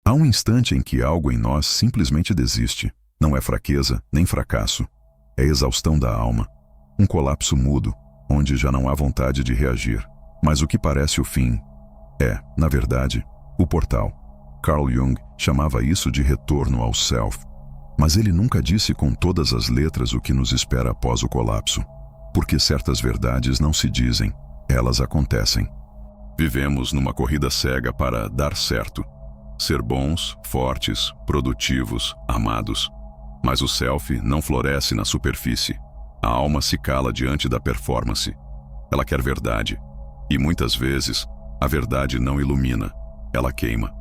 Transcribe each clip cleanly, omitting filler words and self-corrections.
Há um instante em que algo em nós simplesmente desiste. Não é fraqueza, nem fracasso. É exaustão da alma. Um colapso mudo, onde já não há vontade de reagir. Mas o que parece o fim é, na verdade, o portal. Carl Jung chamava isso de retorno ao self. Mas ele nunca disse com todas as letras o que nos espera após o colapso. Porque certas verdades não se dizem, elas acontecem. Vivemos numa corrida cega para dar certo. Ser bons, fortes, produtivos, amados. Mas o self não floresce na superfície. A alma se cala diante da performance. Ela quer verdade. E muitas vezes, a verdade não ilumina, ela queima.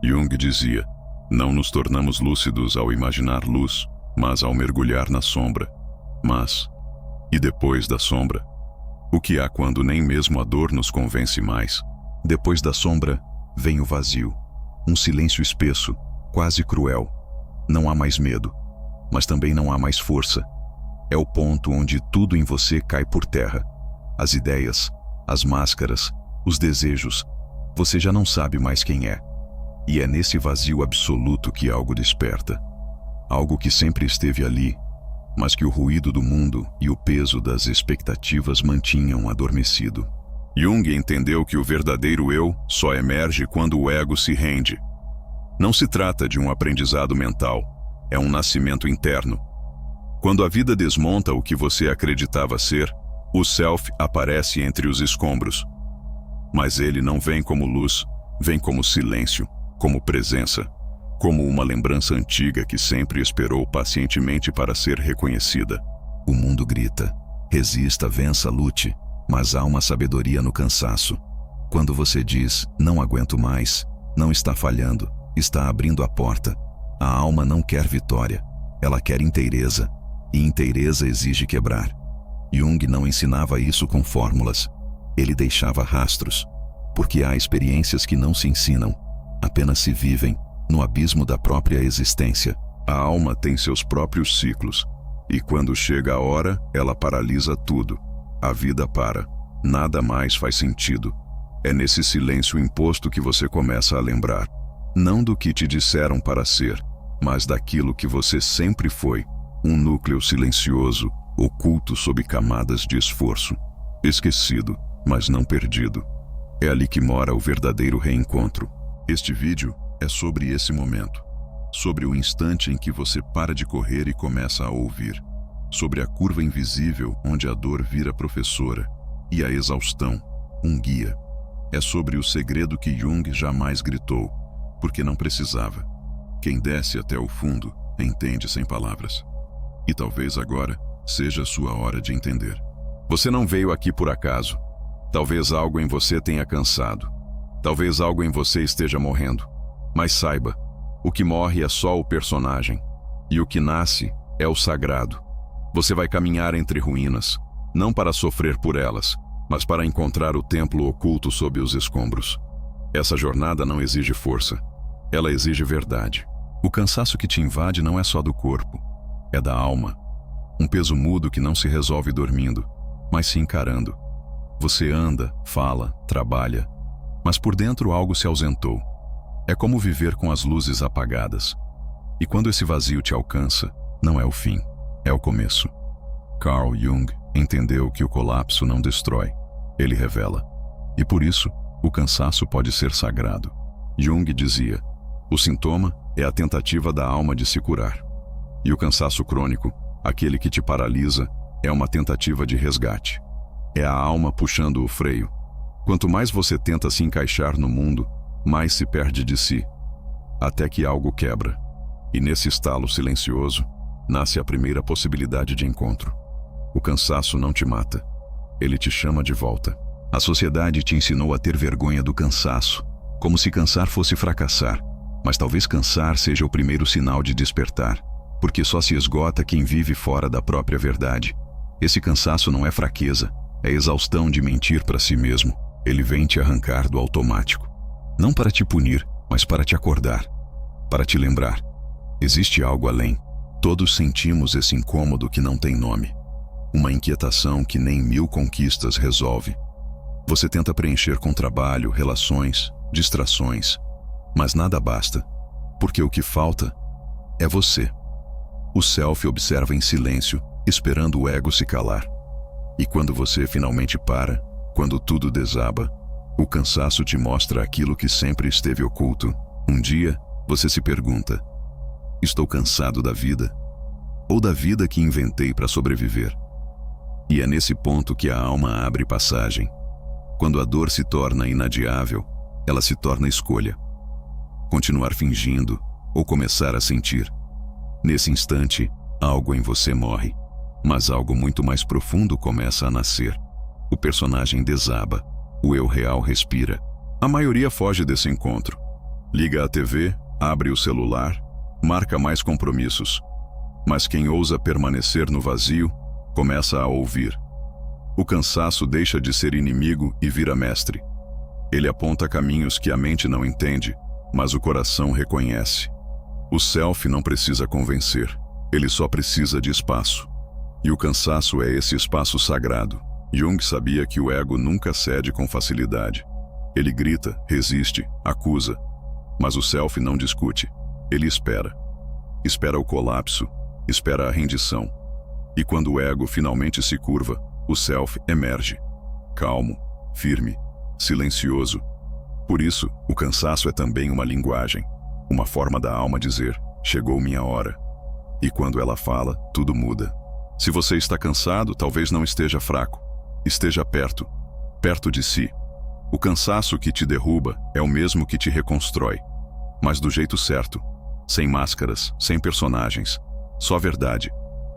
Jung dizia, não nos tornamos lúcidos ao imaginar luz, mas ao mergulhar na sombra. Mas, e depois da sombra? O que há quando nem mesmo a dor nos convence mais? Depois da sombra, vem o vazio. Um silêncio espesso, quase cruel. Não há mais medo, mas também não há mais força. É o ponto onde tudo em você cai por terra. As ideias, as máscaras, os desejos. Você já não sabe mais quem é. E é nesse vazio absoluto que algo desperta. Algo que sempre esteve ali, mas que o ruído do mundo e o peso das expectativas mantinham adormecido. Jung entendeu que o verdadeiro eu só emerge quando o ego se rende. Não se trata de um aprendizado mental, é um nascimento interno. Quando a vida desmonta o que você acreditava ser, o self aparece entre os escombros. Mas ele não vem como luz, vem como silêncio, como presença, como uma lembrança antiga que sempre esperou pacientemente para ser reconhecida. O mundo grita, resista, vença, lute, mas há uma sabedoria no cansaço. Quando você diz, não aguento mais, não está falhando, está abrindo a porta. A alma não quer vitória, ela quer inteireza, e inteireza exige quebrar. Jung não ensinava isso com fórmulas, ele deixava rastros, porque há experiências que não se ensinam, apenas se vivem, no abismo da própria existência. A alma tem seus próprios ciclos, e quando chega a hora, ela paralisa tudo. A vida para. Nada mais faz sentido. É nesse silêncio imposto que você começa a lembrar. Não do que te disseram para ser, mas daquilo que você sempre foi. Um núcleo silencioso, oculto sob camadas de esforço. Esquecido, mas não perdido. É ali que mora o verdadeiro reencontro. Este vídeo é sobre esse momento. Sobre o instante em que você para de correr e começa a ouvir. Sobre a curva invisível onde a dor vira professora e a exaustão, um guia. É sobre o segredo que Jung jamais gritou, porque não precisava. Quem desce até o fundo, entende sem palavras. E talvez agora seja a sua hora de entender. Você não veio aqui por acaso. Talvez algo em você tenha cansado. Talvez algo em você esteja morrendo. Mas saiba, o que morre é só o personagem. E o que nasce é o sagrado. Você vai caminhar entre ruínas, não para sofrer por elas, mas para encontrar o templo oculto sob os escombros. Essa jornada não exige força, ela exige verdade. O cansaço que te invade não é só do corpo, é da alma. Um peso mudo que não se resolve dormindo, mas se encarando. Você anda, fala, trabalha, mas por dentro algo se ausentou. É como viver com as luzes apagadas. E quando esse vazio te alcança, não é o fim. É o começo. Carl Jung entendeu que o colapso não destrói, ele revela. E por isso, o cansaço pode ser sagrado. Jung dizia, o sintoma é a tentativa da alma de se curar. E o cansaço crônico, aquele que te paralisa, é uma tentativa de resgate. É a alma puxando o freio. Quanto mais você tenta se encaixar no mundo, mais se perde de si, até que algo quebra. E nesse estalo silencioso, nasce a primeira possibilidade de encontro. O cansaço não te mata, ele te chama de volta. A sociedade te ensinou a ter vergonha do cansaço, como se cansar fosse fracassar. Mas talvez cansar seja o primeiro sinal de despertar, porque só se esgota quem vive fora da própria verdade. Esse cansaço não é fraqueza, é exaustão de mentir para si mesmo. Ele vem te arrancar do automático. Não para te punir, mas para te acordar, para te lembrar. Existe algo além. Todos sentimos esse incômodo que não tem nome. Uma inquietação que nem 1000 conquistas resolve. Você tenta preencher com trabalho, relações, distrações. Mas nada basta, porque o que falta é você. O self observa em silêncio, esperando o ego se calar. E quando você finalmente para, quando tudo desaba, o cansaço te mostra aquilo que sempre esteve oculto. Um dia, você se pergunta: estou cansado da vida? Ou da vida que inventei para sobreviver? E é nesse ponto que a alma abre passagem. Quando a dor se torna inadiável, ela se torna escolha. Continuar fingindo ou começar a sentir. Nesse instante, algo em você morre, mas algo muito mais profundo começa a nascer. O personagem desaba, o eu real respira. A maioria foge desse encontro. Liga a TV, abre o celular, marca mais compromissos. Mas quem ousa permanecer no vazio, começa a ouvir. O cansaço deixa de ser inimigo e vira mestre. Ele aponta caminhos que a mente não entende, mas o coração reconhece. O self não precisa convencer, ele só precisa de espaço. E o cansaço é esse espaço sagrado. Jung sabia que o ego nunca cede com facilidade. Ele grita, resiste, acusa. Mas o self não discute. Ele espera. Espera o colapso, espera a rendição. E quando o ego finalmente se curva, o self emerge. Calmo, firme, silencioso. Por isso, o cansaço é também uma linguagem. Uma forma da alma dizer: chegou minha hora. E quando ela fala, tudo muda. Se você está cansado, talvez não esteja fraco. Esteja perto, perto de si. O cansaço que te derruba é o mesmo que te reconstrói. Mas do jeito certo. Sem máscaras, sem personagens. Só verdade.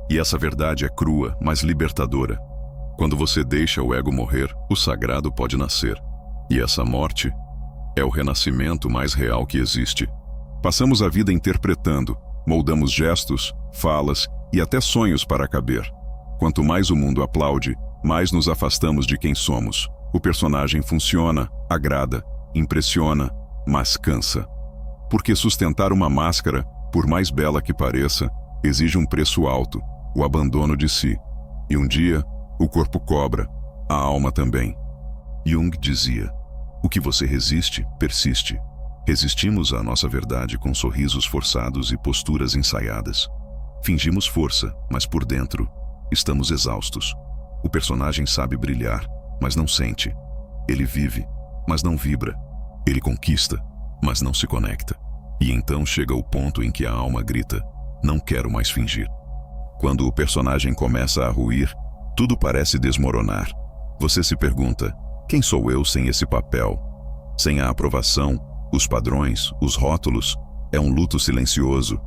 E essa verdade é crua, mas libertadora. Quando você deixa o ego morrer, o sagrado pode nascer. E essa morte é o renascimento mais real que existe. Passamos a vida interpretando, moldamos gestos, falas e até sonhos para caber. Quanto mais o mundo aplaude, mais nos afastamos de quem somos. O personagem funciona, agrada, impressiona, mas cansa. Porque sustentar uma máscara, por mais bela que pareça, exige um preço alto, o abandono de si. E um dia, o corpo cobra, a alma também. Jung dizia: o que você resiste, persiste. Resistimos à nossa verdade com sorrisos forçados e posturas ensaiadas. Fingimos força, mas por dentro, estamos exaustos. O personagem sabe brilhar, mas não sente. Ele vive, mas não vibra. Ele conquista, mas não se conecta. E então chega o ponto em que a alma grita: não quero mais fingir. Quando o personagem começa a ruir, tudo parece desmoronar. Você se pergunta: quem sou eu sem esse papel? Sem a aprovação, os padrões, os rótulos, é um luto silencioso.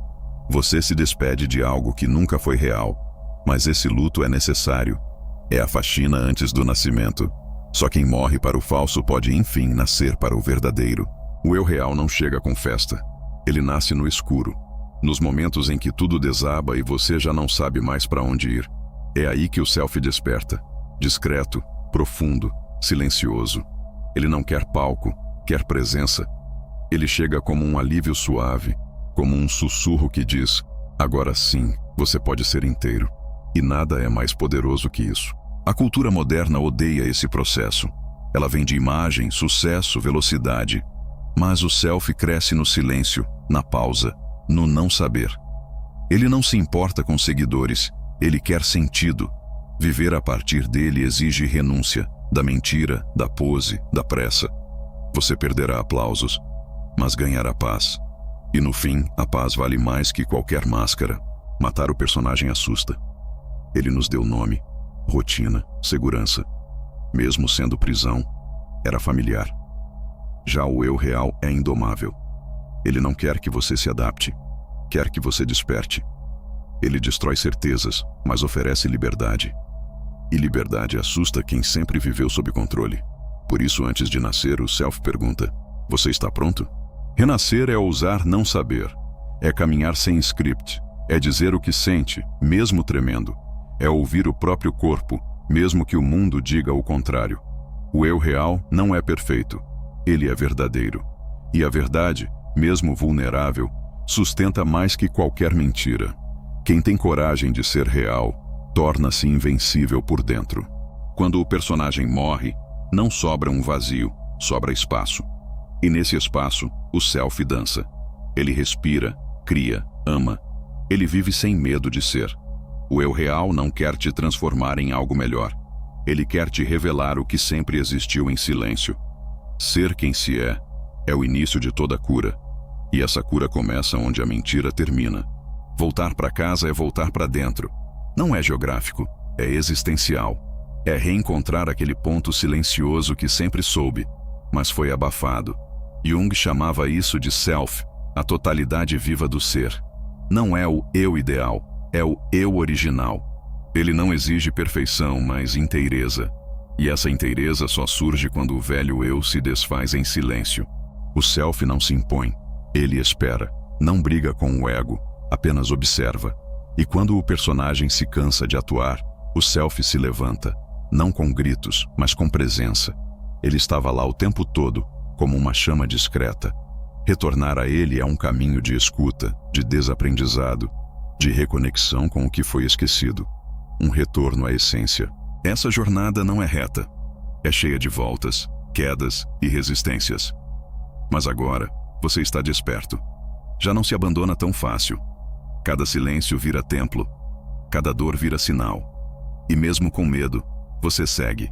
Você se despede de algo que nunca foi real. Mas esse luto é necessário. É a faxina antes do nascimento. Só quem morre para o falso pode, enfim, nascer para o verdadeiro. O eu real não chega com festa. Ele nasce no escuro. Nos momentos em que tudo desaba e você já não sabe mais para onde ir. É aí que o self desperta. Discreto, profundo, silencioso. Ele não quer palco, quer presença. Ele chega como um alívio suave, como um sussurro que diz: agora sim, você pode ser inteiro. E nada é mais poderoso que isso. A cultura moderna odeia esse processo. Ela vem de imagem, sucesso, velocidade. Mas o self cresce no silêncio, na pausa, no não saber. Ele não se importa com seguidores, ele quer sentido. Viver a partir dele exige renúncia, da mentira, da pose, da pressa. Você perderá aplausos, mas ganhará paz. E no fim, a paz vale mais que qualquer máscara. Matar o personagem assusta. Ele nos deu nome, rotina, segurança. Mesmo sendo prisão, era familiar. Já o eu real é indomável. Ele não quer que você se adapte, quer que você desperte. Ele destrói certezas, mas oferece liberdade. E liberdade assusta quem sempre viveu sob controle. Por isso, antes de nascer, o self pergunta: você está pronto? Renascer é ousar não saber. É caminhar sem script. É dizer o que sente, mesmo tremendo. É ouvir o próprio corpo, mesmo que o mundo diga o contrário. O eu real não é perfeito. Ele é verdadeiro. E a verdade, mesmo vulnerável, sustenta mais que qualquer mentira. Quem tem coragem de ser real, torna-se invencível por dentro. Quando o personagem morre, não sobra um vazio, sobra espaço. E nesse espaço, o self dança. Ele respira, cria, ama. Ele vive sem medo de ser. O eu real não quer te transformar em algo melhor. Ele quer te revelar o que sempre existiu em silêncio. Ser quem se é o início de toda cura. E essa cura começa onde a mentira termina. Voltar para casa é voltar para dentro. Não é geográfico, é existencial. É reencontrar aquele ponto silencioso que sempre soube, mas foi abafado. Jung chamava isso de self, a totalidade viva do ser. Não é o eu ideal, é o eu original. Ele não exige perfeição, mas inteireza. E essa inteireza só surge quando o velho eu se desfaz em silêncio. O self não se impõe, ele espera, não briga com o ego, apenas observa. E quando o personagem se cansa de atuar, o self se levanta, não com gritos, mas com presença. Ele estava lá o tempo todo, como uma chama discreta. Retornar a ele é um caminho de escuta, de desaprendizado, de reconexão com o que foi esquecido. Um retorno à essência. Essa jornada não é reta. É cheia de voltas, quedas e resistências. Mas agora, você está desperto. Já não se abandona tão fácil. Cada silêncio vira templo. Cada dor vira sinal. E mesmo com medo, você segue.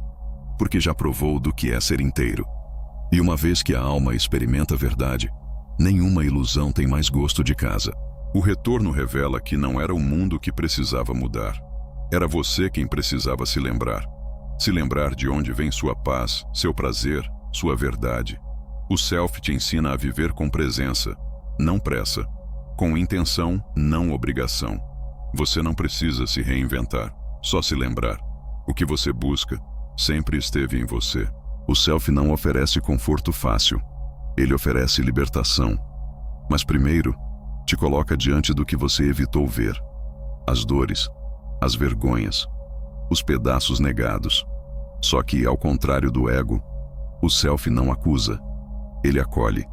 Porque já provou do que é ser inteiro. E uma vez que a alma experimenta a verdade, nenhuma ilusão tem mais gosto de casa. O retorno revela que não era o mundo que precisava mudar. Era você quem precisava se lembrar. Se lembrar de onde vem sua paz, seu prazer, sua verdade. O self te ensina a viver com presença, não pressa. Com intenção, não obrigação. Você não precisa se reinventar, só se lembrar. O que você busca sempre esteve em você. O self não oferece conforto fácil. Ele oferece libertação. Mas primeiro, te coloca diante do que você evitou ver. As dores, as vergonhas, os pedaços negados. Só que, ao contrário do ego, o self não acusa. Ele acolhe.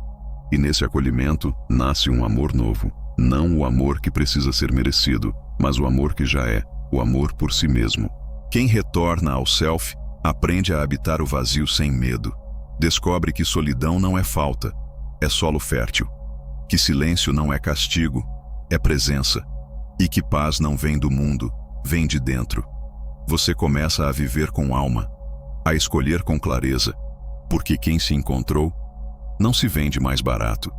E nesse acolhimento nasce um amor novo. Não o amor que precisa ser merecido, mas o amor que já é, o amor por si mesmo. Quem retorna ao self aprende a habitar o vazio sem medo. Descobre que solidão não é falta, é solo fértil. Que silêncio não é castigo, é presença. E que paz não vem do mundo, vem de dentro. Você começa a viver com alma, a escolher com clareza, porque quem se encontrou não se vende mais barato,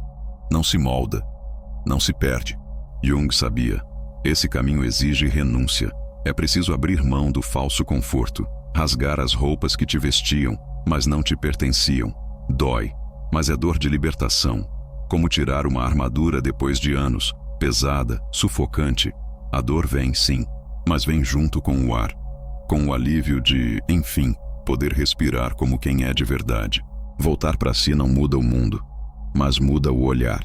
não se molda, não se perde. Jung sabia, esse caminho exige renúncia. É preciso abrir mão do falso conforto, rasgar as roupas que te vestiam, mas não te pertenciam. Dói, mas é dor de libertação. Como tirar uma armadura depois de anos, pesada, sufocante. A dor vem, sim, mas vem junto com o ar, com o alívio de, enfim, poder respirar como quem é de verdade. Voltar para si não muda o mundo, mas muda o olhar.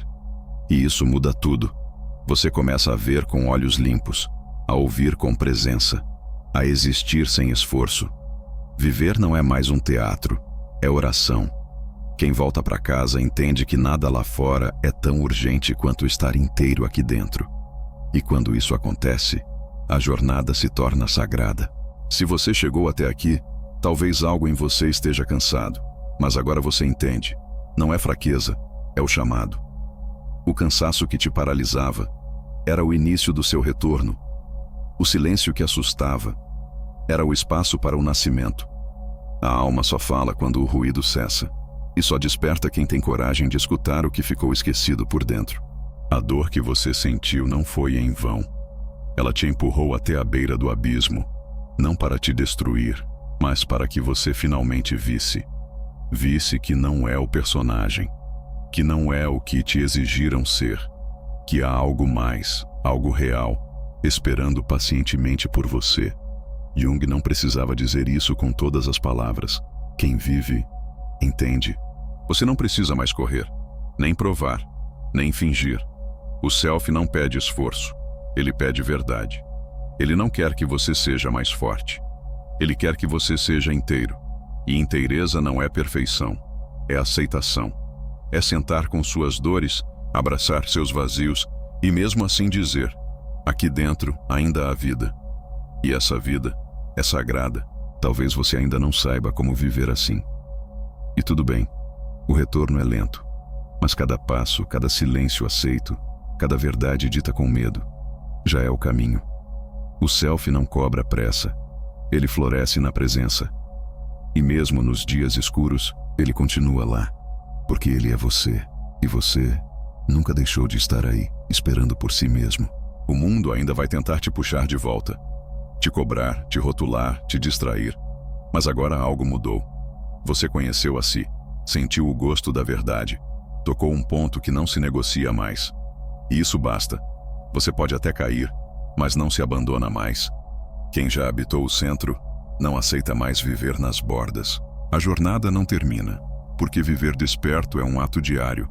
E isso muda tudo. Você começa a ver com olhos limpos, a ouvir com presença, a existir sem esforço. Viver não é mais um teatro, é oração. Quem volta para casa entende que nada lá fora é tão urgente quanto estar inteiro aqui dentro. E quando isso acontece, a jornada se torna sagrada. Se você chegou até aqui, talvez algo em você esteja cansado. Mas agora você entende. Não é fraqueza, é o chamado. O cansaço que te paralisava era o início do seu retorno. O silêncio que assustava era o espaço para o nascimento. A alma só fala quando o ruído cessa, e só desperta quem tem coragem de escutar o que ficou esquecido por dentro. A dor que você sentiu não foi em vão. Ela te empurrou até a beira do abismo, não para te destruir, mas para que você finalmente visse. Visse que não é o personagem, que não é o que te exigiram ser, que há algo mais, algo real, esperando pacientemente por você. Jung não precisava dizer isso com todas as palavras. Quem vive, entende. Você não precisa mais correr, nem provar, nem fingir. O self não pede esforço, ele pede verdade. Ele não quer que você seja mais forte. Ele quer que você seja inteiro. E inteireza não é perfeição, é aceitação. É sentar com suas dores, abraçar seus vazios e mesmo assim dizer: aqui dentro ainda há vida. E essa vida é sagrada. Talvez você ainda não saiba como viver assim. E tudo bem, o retorno é lento. Mas cada passo, cada silêncio aceito, cada verdade dita com medo, já é o caminho. O self não cobra pressa. Ele floresce na presença. E mesmo nos dias escuros, ele continua lá. Porque ele é você. E você nunca deixou de estar aí, esperando por si mesmo. O mundo ainda vai tentar te puxar de volta. Te cobrar, te rotular, te distrair. Mas agora algo mudou. Você conheceu a si. Sentiu o gosto da verdade. Tocou um ponto que não se negocia mais. E isso basta. Você pode até cair, mas não se abandona mais. Quem já habitou o centro, não aceita mais viver nas bordas. A jornada não termina, porque viver desperto é um ato diário.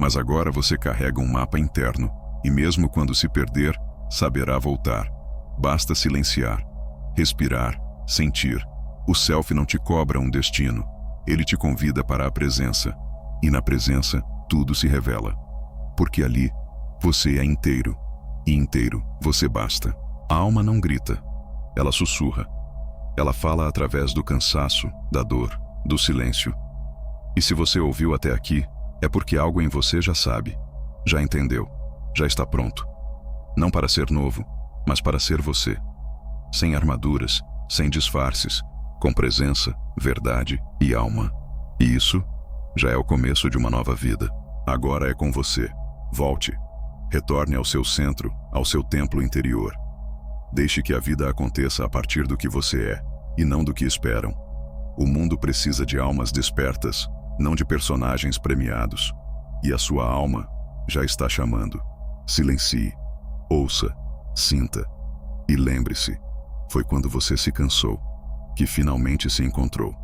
Mas agora você carrega um mapa interno, e mesmo quando se perder, saberá voltar. Basta silenciar, respirar, sentir. O self não te cobra um destino, ele te convida para a presença. E na presença, tudo se revela. Porque ali, você é inteiro. E inteiro, você basta. A alma não grita. Ela sussurra. Ela fala através do cansaço, da dor, do silêncio. E se você ouviu até aqui, é porque algo em você já sabe, já entendeu, já está pronto. Não para ser novo, mas para ser você. Sem armaduras, sem disfarces, com presença, verdade e alma. E isso já é o começo de uma nova vida. Agora é com você. Volte. Retorne ao seu centro, ao seu templo interior. Deixe que a vida aconteça a partir do que você é, e não do que esperam. O mundo precisa de almas despertas, não de personagens premiados. E a sua alma já está chamando. Silencie, ouça, sinta. E lembre-se, foi quando você se cansou, que finalmente se encontrou.